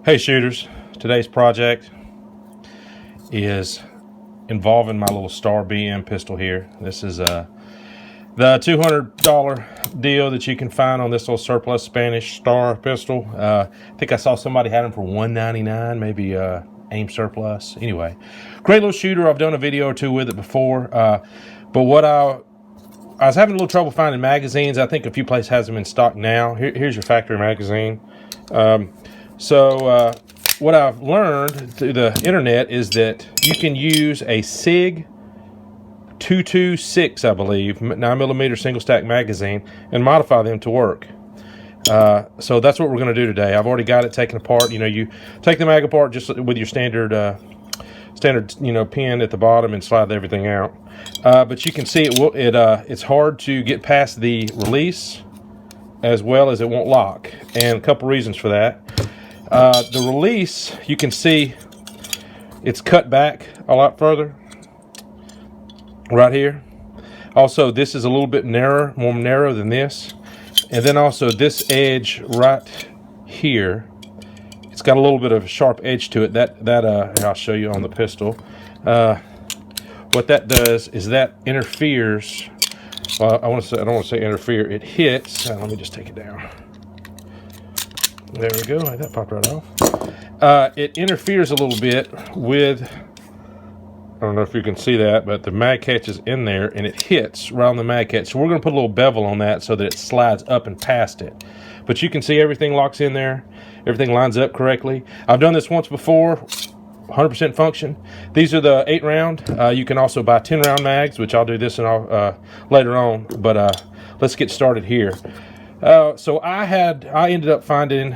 Hey shooters, today's project is involving my little Star BM pistol here. This is the $200 deal that you can find on this little surplus Spanish Star pistol. I think I saw somebody had them for $199, maybe AIM surplus. Anyway, great little shooter. I've done a video or two with it before, but what I was having a little trouble finding magazines. I think a few places has them in stock now. Here's your factory magazine. So what I've learned through the internet is that you can use a SIG 226, I believe, 9mm single stack magazine and modify them to work. So that's what we're going to do today. I've already got it taken apart. You know, you take the mag apart just with your standard pin at the bottom and slide everything out. But you can see it's hard to get past the release, as well as it won't lock, and a couple reasons for that. The release, you can see it's cut back a lot further right here. Also, this is a little bit narrower, more narrow than this. And then also this edge right here, it's got a little bit of a sharp edge to it. That I'll show you on the pistol. What that does is that interferes. Well, I don't want to say interfere. It hits. Let me just take it down. There we go. That popped right off. It interferes a little bit with, I don't know if you can see that, but the mag catch is in there and it hits around the mag catch. So we're going to put a little bevel on that so that it slides up and past it. But you can see everything locks in there. Everything lines up correctly. I've done this once before. 100% function. These are the 8-round. You can also buy 10-round mags, which I'll do this and later on. But let's get started here. So I ended up finding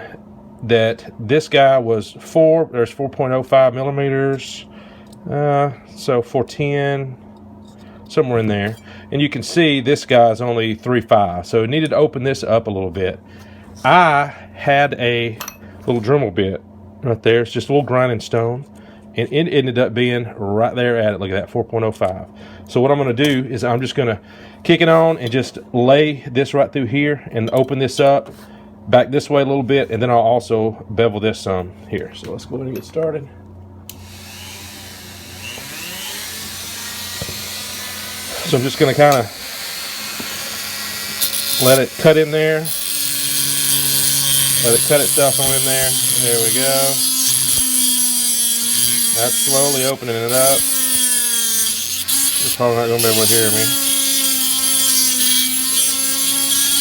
that this guy was there's 4.05 millimeters. So 410, somewhere in there. And you can see this guy's only 3.5. So it needed to open this up a little bit. I had a little Dremel bit right there. It's just a little grinding stone. And it ended up being right there at it. Look at that, 4.05. So what I'm going to do is I'm just going to kick it on and just lay this right through here and open this up back this way a little bit. And then I'll also bevel this some here. So let's go ahead and get started. So I'm just going to kind of let it cut in there. Let it cut itself on in there. There we go. That's slowly opening it up. You're probably not going to be able to hear me.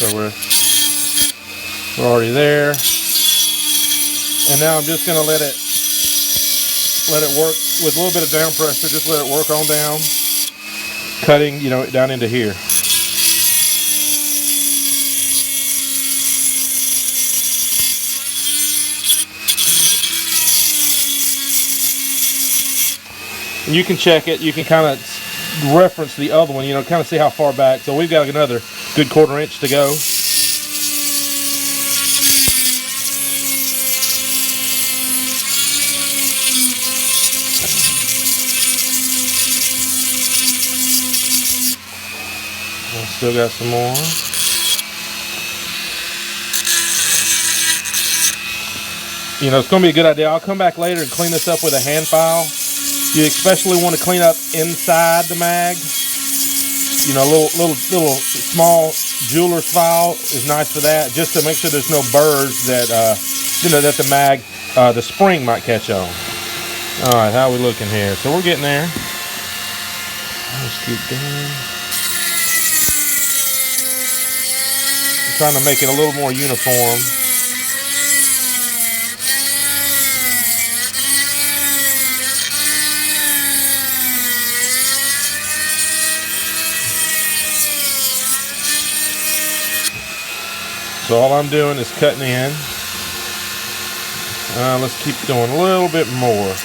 So we're already there. And now I'm just going to let it work with a little bit of down pressure. Just let it work on down, cutting, down into here. And you can check it. You can kind of reference the other one, kind of see how far back. So we've got another good 1/4 inch to go. I still got some more. It's going to be a good idea. I'll come back later and clean this up with a hand file. You especially want to clean up inside the mag. Little small jeweler's file is nice for that, just to make sure there's no burrs that that the mag, the spring might catch on. All right, how are we looking here? So we're getting there. Let's keep going. I'm trying to make it a little more uniform. So all I'm doing is cutting in. Let's keep doing a little bit more.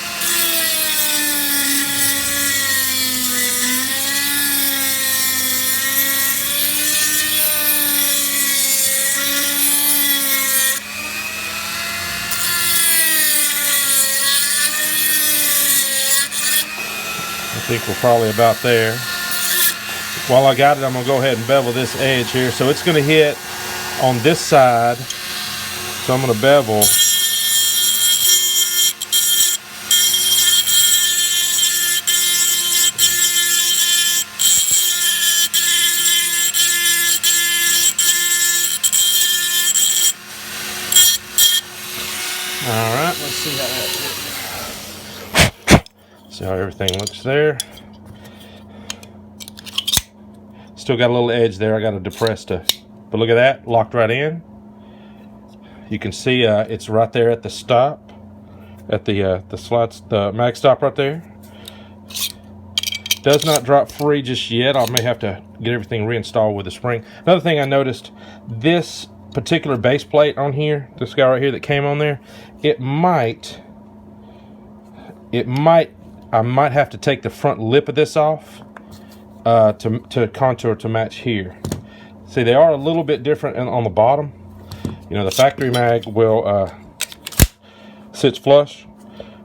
I think we're probably about there. While I got it, I'm going to go ahead and bevel this edge here. So it's going to hit on this side. So I'm going to bevel All right, let's see how that looks. See how everything looks there. Still got a little edge there. I got to depress to, but look at that, locked right in. You can see it's right there at the stop, at the slots, the mag stop right there. Does not drop free just yet. I may have to get everything reinstalled with the spring. Another thing I noticed, this particular base plate on here, this guy right here that came on there, I might have to take the front lip of this off to contour to match here. See, they are a little bit different on the bottom. You know, the factory mag will sits flush,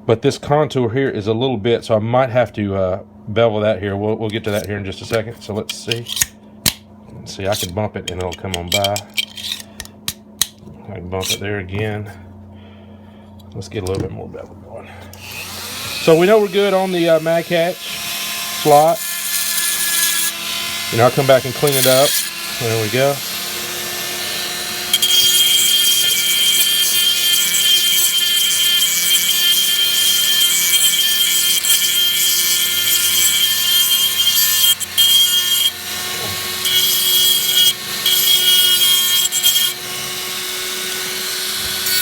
but this contour here is a little bit, so I might have to bevel that here. We'll get to that here in just a second. So let's see. Let's see, I can bump it and it'll come on by. I can bump it there again. Let's get a little bit more bevel going. So we know we're good on the mag catch slot. And I'll come back and clean it up. There we go.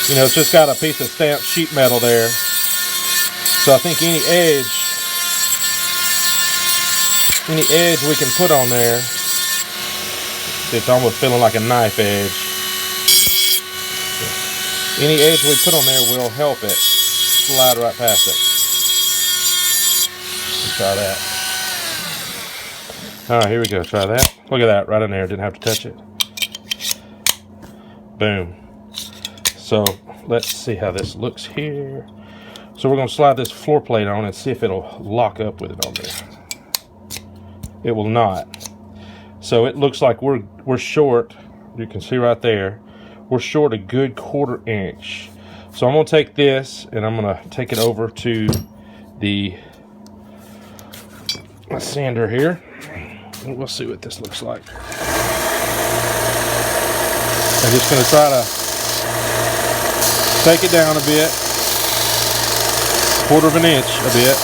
You know, it's just got a piece of stamped sheet metal there. So I think any edge we can put on there, it's almost feeling like a knife edge. Any edge we put on there will help it slide right past it. Let's try that. All right, here we go. Try that. Look at that, right in there. Didn't have to touch it. Boom. So let's see how this looks here. So we're going to slide this floor plate on and see if it'll lock up with it on there. It will not. So it looks like we're short. You can see right there. We're short a good 1/4 inch. So I'm going to take this and I'm going to take it over to the sander here. And we'll see what this looks like. I'm just going to try to take it down a bit, 1/4 inch a bit.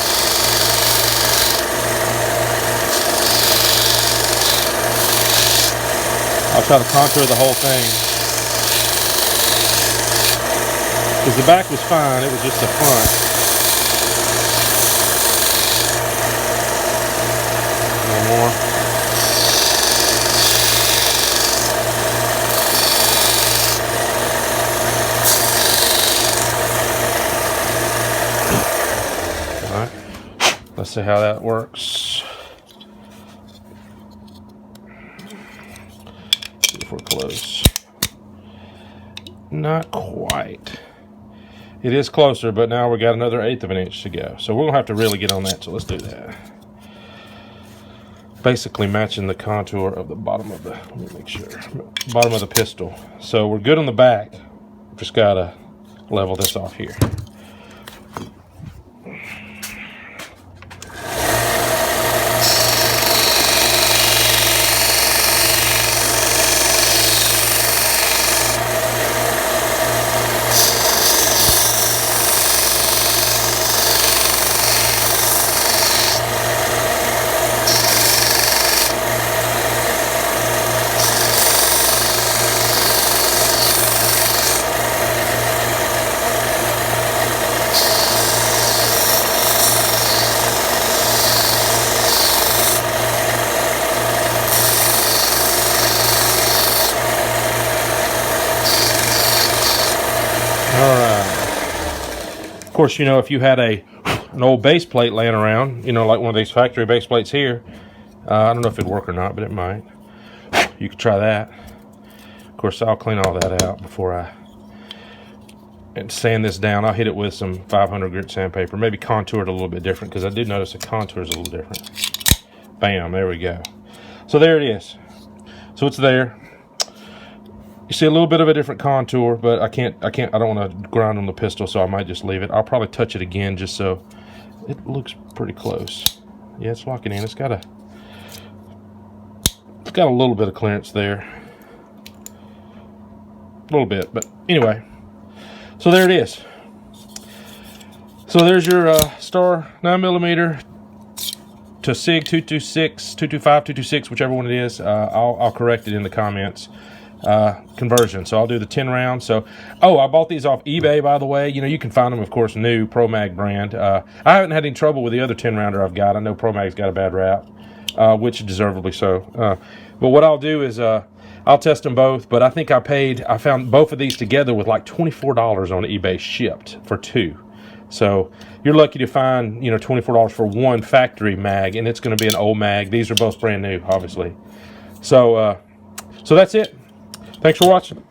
I'll try to contour the whole thing. Because the back was fine, it was just the front. A little more. Let's see how that works. See if we're close. Not quite. It is closer, but now we got another 1/8 of an inch to go. So we're gonna have to really get on that. So let's do that. Basically matching the contour of the bottom of the, let me make sure, bottom of the pistol. So we're good on the back. Just gotta level this off here. Of course, you know, if you had an old base plate laying around, you know, like one of these factory base plates here, I don't know if it'd work or not, but it might. You could try that. Of course, I'll clean all that out before I sand this down. I'll hit it with some 500 grit sandpaper, maybe contour it a little bit different, because I did notice the contour is a little different. Bam, there we go. So there it is. So it's there. You see a little bit of a different contour, but I don't want to grind on the pistol, so I might just leave it. I'll probably touch it again just so it looks pretty close. Yeah, it's locking in. It's got a little bit of clearance there. A little bit, but anyway. So there it is. So there's your Star 9mm to SIG 226, 225, 226, whichever one it is. I'll correct it in the comments. Conversion. So I'll do the 10 rounds. So, oh, I bought these off eBay, by the way. You know, you can find them, of course, new ProMag brand. I haven't had any trouble with the other 10 rounder I've got. I know ProMag's got a bad rap, which deservedly so. But what I'll do is I'll test them both. But I think I found both of these together with like $24 on eBay shipped for 2. So you're lucky to find, you know, $24 for one factory mag, and it's going to be an old mag. These are both brand new, obviously. So, so that's it. Thanks for watching.